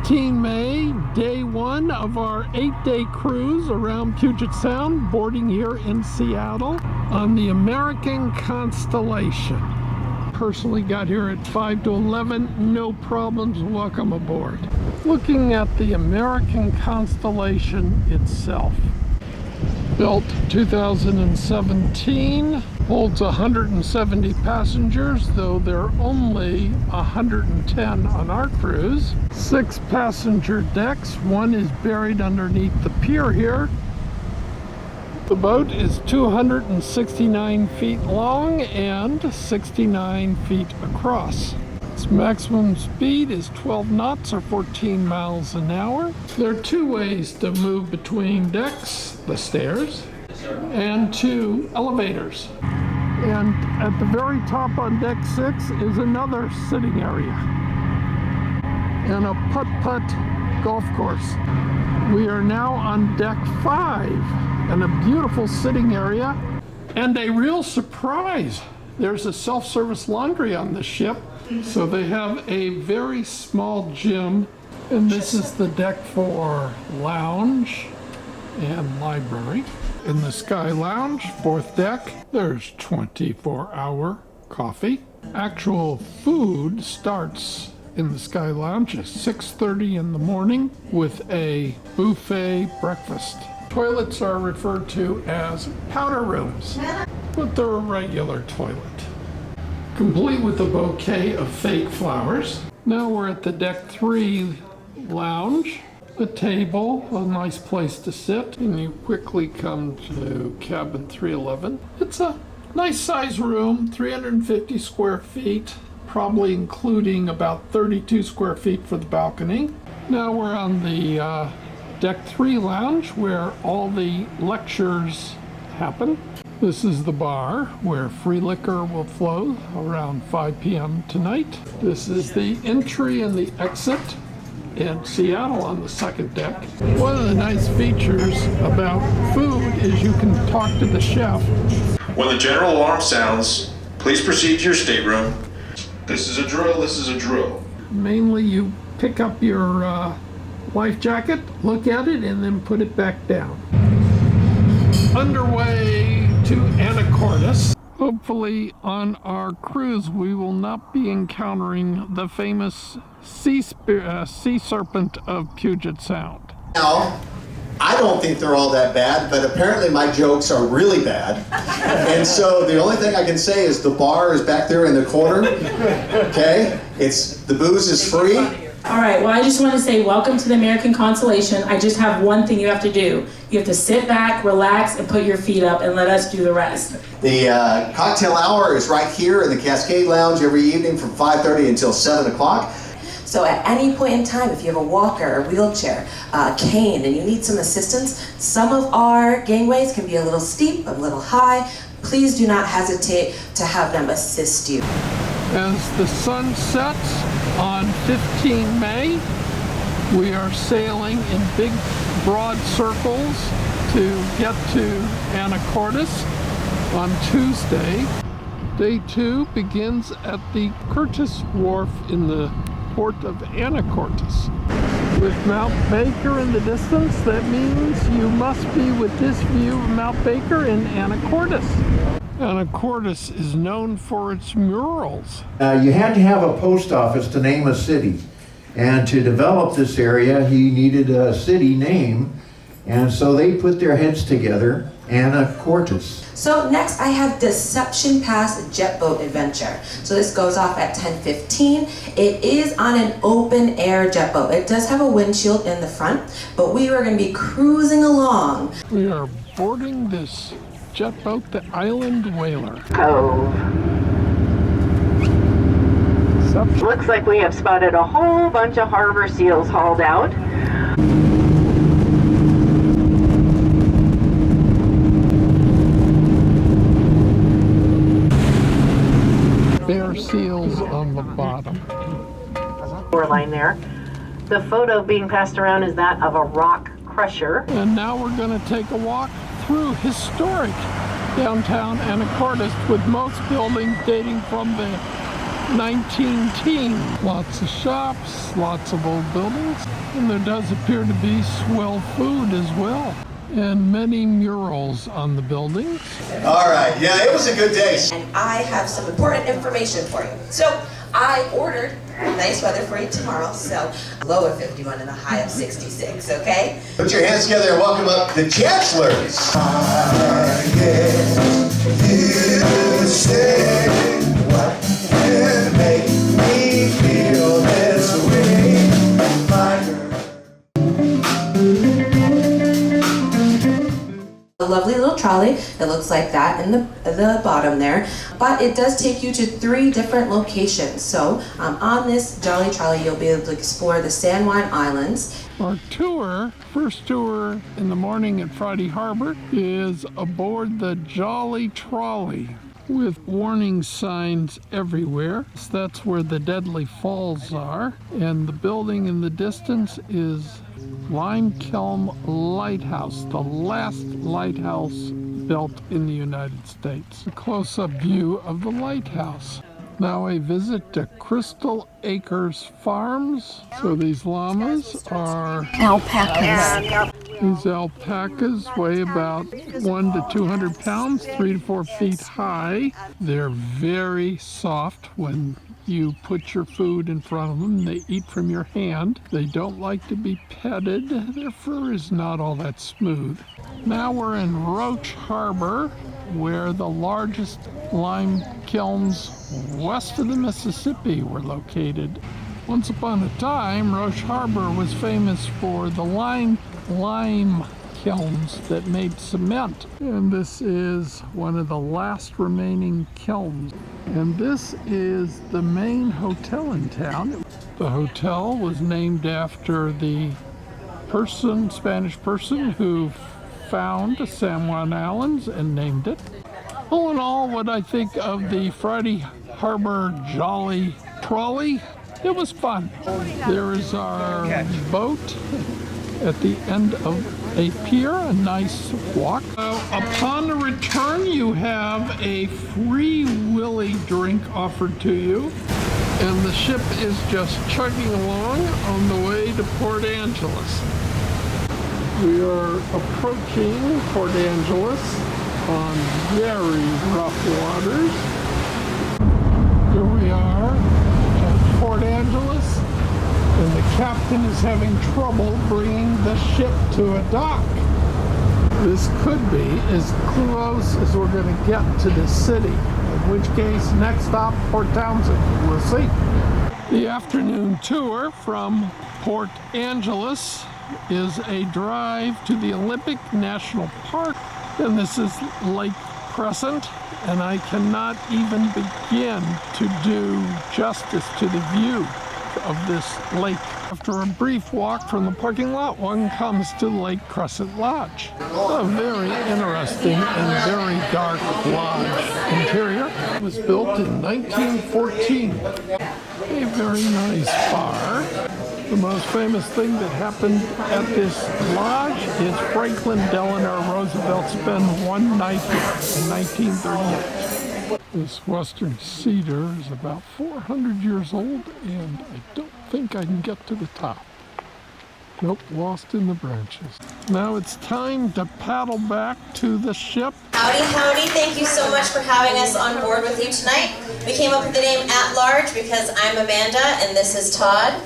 16 May, day one of our 8-day cruise around Puget Sound, boarding here in Seattle on the American Constellation. Personally got here at 5 to 11, no problems, welcome aboard. Looking at the American Constellation itself. Built 2017, holds 170 passengers, though there are only 110 on our cruise. 6 passenger decks, one is buried underneath the pier here. The boat is 269 feet long and 69 feet across. Its maximum speed is 12 knots or 14 miles an hour. There are 2 ways to move between decks, the stairs, and 2 elevators. And at the very top on deck 6 is another sitting area and a putt-putt golf course. We are now on deck 5 and a beautiful sitting area and a real surprise. There's a self-service laundry on the ship. So they have a very small gym, and this is the deck for lounge and library. In the Sky Lounge, 4th deck, there's 24-hour coffee. Actual food starts in the Sky Lounge at 6:30 in the morning with a buffet breakfast. Toilets are referred to as powder rooms, but they're a regular toilet, complete with a bouquet of fake flowers. Now we're at the deck 3 lounge. A table, a nice place to sit, and you quickly come to cabin 311. It's a nice size room, 350 square feet, probably including about 32 square feet for the balcony. Now we're on the deck 3 lounge where all the lectures happen. This is the bar where free liquor will flow around 5 p.m. tonight. This is the entry and the exit in Seattle on the 2nd deck. One of the nice features about food is you can talk to the chef. When the general alarm sounds, please proceed to your stateroom. This is a drill, this is a drill. Mainly you pick up your life jacket, look at it, and then put it back down. Underway to Anacortes. Hopefully on our cruise we will not be encountering the famous sea serpent of Puget Sound. Now, I don't think they're all that bad, but apparently my jokes are really bad. And so the only thing I can say is the bar is back there in the corner, okay? The booze is free. All right, well, I just want to say welcome to the American Constellation. I just have one thing you have to do. You have to sit back, relax, and put your feet up and let us do the rest. The cocktail hour is right here in the Cascade Lounge every evening from 5:30 until 7 o'clock. So at any point in time, if you have a walker, a wheelchair, a cane, and you need some assistance, some of our gangways can be a little steep, a little high. Please do not hesitate to have them assist you. As the sun sets on 15 May, we are sailing in big, broad circles to get to Anacortes on Tuesday. Day 2 begins at the Curtis Wharf in the port of Anacortes. With Mount Baker in the distance, that means you must be with this view of Mount Baker in Anacortes. Anacortes is known for its murals. You had to have a post office to name a city. And to develop this area, he needed a city name. And so they put their heads together, Anacortes. So next I have Deception Pass Jet Boat Adventure. So this goes off at 10:15. It is on an open air jet boat. It does have a windshield in the front, but we are going to be cruising along. We are boarding this jet boat, the Island Whaler. Cove. Looks like we have spotted a whole bunch of harbor seals hauled out. Bare seals on the bottom. Shoreline there. The photo being passed around is that of a rock crusher. And now we're going to take a walk through historic downtown Anacortes with most buildings dating from the 1910. Lots of shops, lots of old buildings, and there does appear to be swell food as well. And many murals on the buildings. All right, yeah, it was a good day. And I have some important information for you. So I ordered nice weather for you tomorrow, so low of 51 and a high of 66, okay? Put your hands together and welcome up the Chancellors. You say what can make me feel this way, my girl. A lovely little trolley that looks like that in the bottom there, but it does take you to 3 different locations. So on this Jolly Trolley, you'll be able to explore the San Juan Islands. Our tour, first tour in the morning at Rhody Harbor, is aboard the Jolly Trolley with warning signs everywhere. So that's where the Deadly Falls are, and the building in the distance is Lime Kiln Lighthouse, the last lighthouse built in the United States. A close-up view of the lighthouse. Now a visit to Crystal Acres Farms. So these llamas are Alpacas. These alpacas weigh about 1 to 200 pounds, 3 to 4 feet high. They're very soft when you put your food in front of them. They eat from your hand. They don't like to be petted. Their fur is not all that smooth. Now we're in Roche Harbor, where the largest lime kilns west of the Mississippi were located. Once upon a time, Roche Harbor was famous for the lime kilns that made cement. And this is one of the last remaining kilns. And this is the main hotel in town. The hotel was named after the Spanish person who found San Juan Islands and named it. All in all, what I think of the Rhody Harbor Jolly Trolley, it was fun. There is our boat at the end of a pier, a nice walk. Upon the return, you have a free Willy drink offered to you, and the ship is just chugging along on the way to Port Angeles. We are approaching Port Angeles on very rough waters. Here we are at Port Angeles, and the captain is having trouble bringing the ship to a dock. This could be as close as we're going to get to the city, in which case, next stop, Port Townsend. We'll see. The afternoon tour from Port Angeles is a drive to the Olympic National Park, and this is Lake Crescent, and I cannot even begin to do justice to the view of this lake. After a brief walk from the parking lot, one comes to Lake Crescent Lodge. A very interesting and very dark lodge interior. It was built in 1914. A very nice bar. The most famous thing that happened at this lodge is Franklin Delano Roosevelt spent one night here in 1938. This western cedar is about 400 years old, and I don't think I can get to the top. Nope, lost in the branches. Now it's time to paddle back to the ship. Howdy, howdy. Thank you so much for having us on board with you tonight. We came up with the name At Large because I'm Amanda and this is Todd.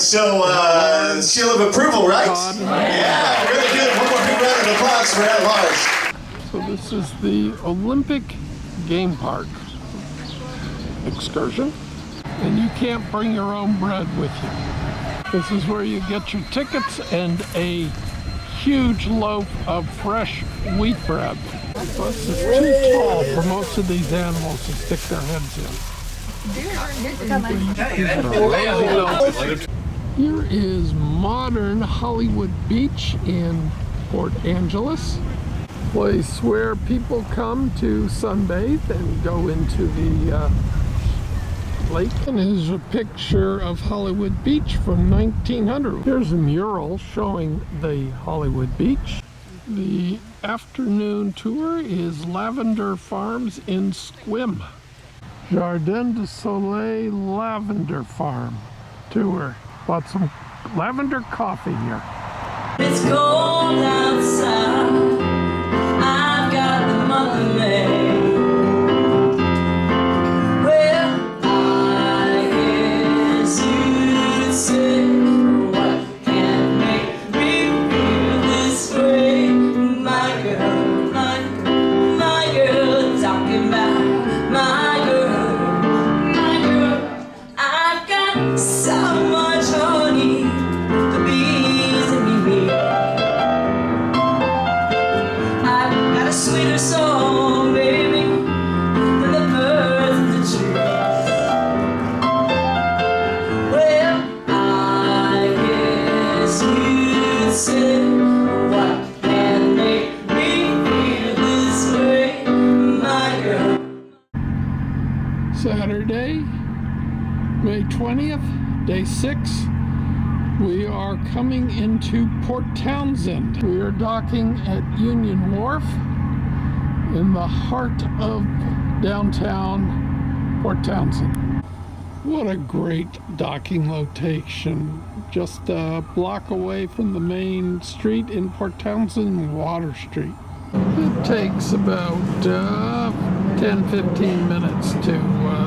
So, seal of approval, right? Yeah, really good. One more big round of applause for At Large. So this is the Olympic Game Park excursion, and you can't bring your own bread with you. This is where you get your tickets and a huge loaf of fresh wheat bread. This is too tall for most of these animals to stick their heads in. Here is modern Hollywood Beach in Port Angeles. Place where people come to sunbathe and go into the lake. And here's a picture of Hollywood Beach from 1900. Here's a mural showing the Hollywood Beach. The afternoon tour is Lavender Farms in Squim. Jardin du Soleil Lavender Farm tour. Bought some lavender coffee here. It's cold outside. I've got the Mother May. Well, I guess you'd say, what can make me feel this way? My girl, my girl, talking about my girl, I've got so much honey, the bees and me. I've got a sweeter song, baby, than the birds and the trees. Well, I guess you'd say, what can make me feel this way, my girl? Saturday, May 20th, day 6. We are coming into Port Townsend. We are docking at Union Wharf in the heart of downtown Port Townsend. What a great docking location. Just a block away from the main street in Port Townsend, Water Street. It takes about 10-15 minutes to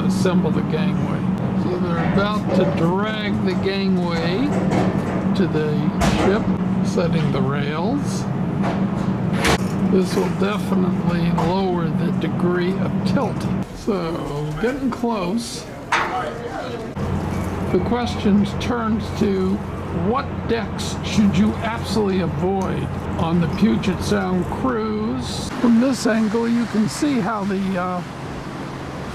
assemble the gangway. So they're about to drag the gangway to the ship, setting the rails. This will definitely lower the degree of tilt. So, getting close. The question turns to, what decks should you absolutely avoid on the Puget Sound cruise? From this angle, you can see how the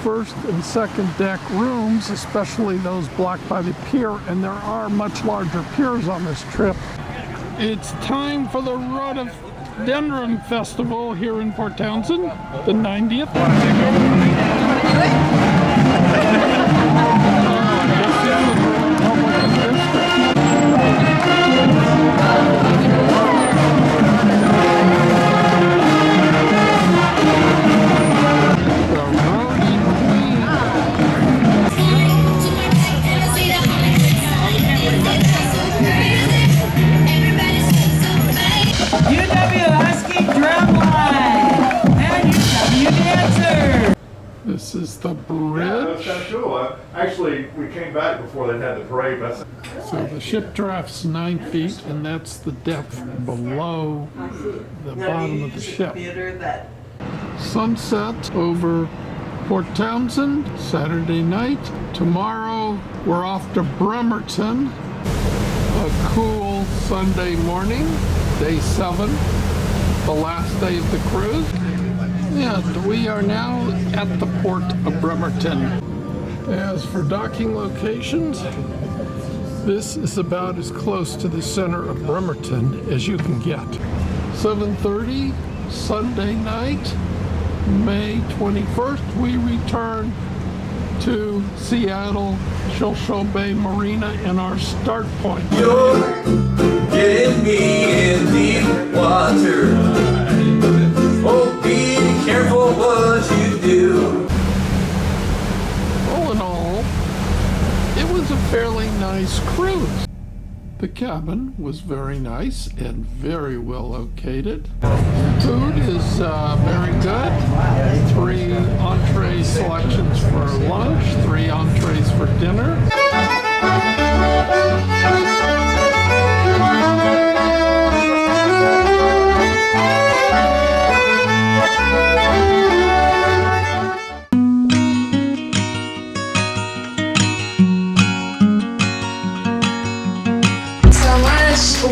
first and second deck rooms, especially those blocked by the pier, and there are much larger piers on this trip. It's time for the Rhody Festival here in Port Townsend, the 90th. This is the bridge. Yeah, that's kind of cool. Actually, we came back before they had the parade. So the ship draft's 9 feet, and that's the depth below the bottom of the ship. Sunset over Port Townsend, Saturday night. Tomorrow, we're off to Bremerton. A cool Sunday morning, day 7, the last day of the cruise. And we are now at the port of Bremerton. As for docking locations, this is about as close to the center of Bremerton as you can get. 7:30 Sunday night, May 21st, we return to Seattle Shell Bay Marina in our start point. You're getting me in deep water. Oh, be careful what you do. All in all, it was a fairly nice cruise. The cabin was very nice and very well located. Food is very good. 3 entree selections for lunch, 3 entrees for dinner.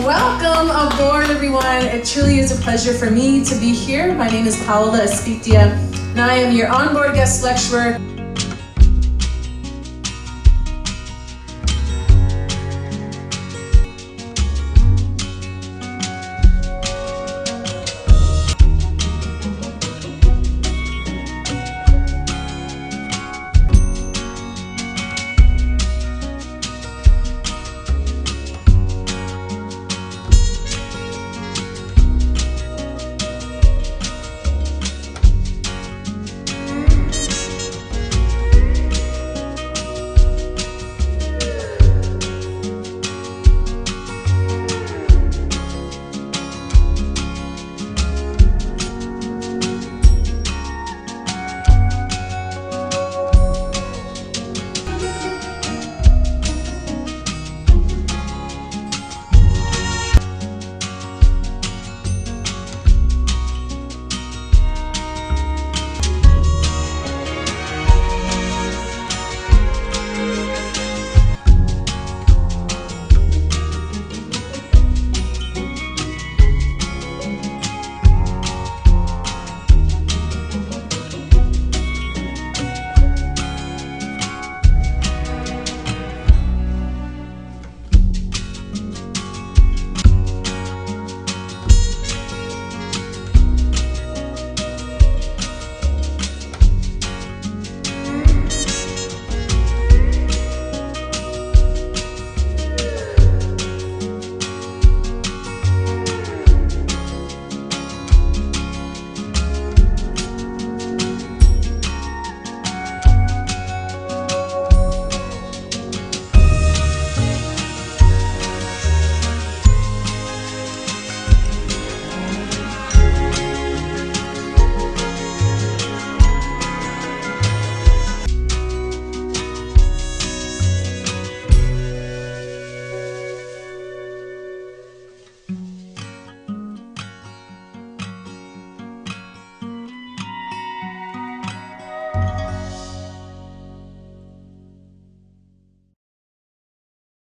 Welcome aboard, everyone. It truly is a pleasure for me to be here. My name is Paola Espitia, and I am your onboard guest lecturer.